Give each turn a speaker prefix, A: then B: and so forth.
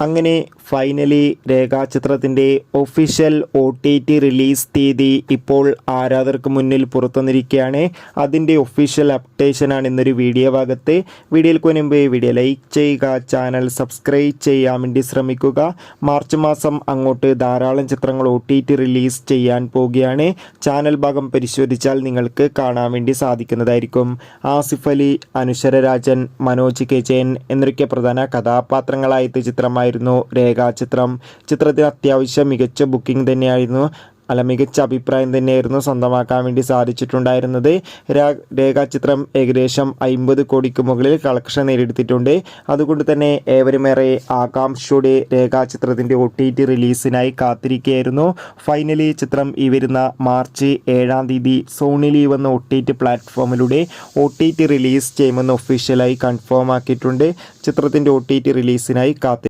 A: അങ്ങനെ finally രേഖാചിത്രത്തിൻ്റെ official OTT release തീയതി ഇപ്പോൾ ആരാധകർക്ക് മുന്നിൽ പുറത്തുവന്നിരിക്കുകയാണ്. അതിൻ്റെ ഒഫീഷ്യൽ അപ്ഡേഷനാണ് ഇന്നൊരു വീഡിയോ ഭാഗത്ത്. വീഡിയോയിൽ മുൻപ് വീഡിയോ ലൈക്ക് ചെയ്യുക, ചാനൽ സബ്സ്ക്രൈബ് ചെയ്യാൻ വേണ്ടി ശ്രമിക്കുക. മാർച്ച് മാസം അങ്ങോട്ട് ധാരാളം ചിത്രങ്ങൾ OTT റിലീസ് ചെയ്യാൻ പോവുകയാണ്. ചാനൽ ഭാഗം പരിശോധിച്ചാൽ നിങ്ങൾക്ക് കാണാൻ വേണ്ടി സാധിക്കുന്നതായിരിക്കും. ആസിഫ് അലി, അനുശ്വര രാജൻ, മനോജ് കെ ജയൻ എന്നൊക്കെ പ്രധാന കഥാപാത്രങ്ങളായിട്ട് ചിത്രമായിരുന്നു രേഖാചിത്രം. ചിത്രത്തിന് അത്യാവശ്യം മികച്ച ബുക്കിംഗ് തന്നെയായിരുന്നു, മികച്ച അഭിപ്രായം തന്നെയായിരുന്നു സ്വന്തമാക്കാൻ വേണ്ടി സാധിച്ചിട്ടുണ്ടായിരുന്നത്. രേഖാചിത്രം ഏകദേശം 50 കോടിക്ക് മുകളിൽ കളക്ഷൻ നേടിയെടുത്തിട്ടുണ്ട്. അതുകൊണ്ട് തന്നെ ഏവരുമേറെ ആകാംക്ഷയോടെ രേഖാചിത്രത്തിൻ്റെ OTT റിലീസിനായി കാത്തിരിക്കുകയായിരുന്നു. ഫൈനലി ചിത്രം ഈ വരുന്ന മാർച്ച് 7-ാം തീയതി സോണി ലീവ് എന്ന OTT പ്ലാറ്റ്ഫോമിലൂടെ OTT റിലീസ് ചെയ്യുമെന്ന് ഒഫീഷ്യലായി കൺഫേം ആക്കിയിട്ടുണ്ട്. ചിത്രത്തിൻ്റെ OTT റിലീസിനായി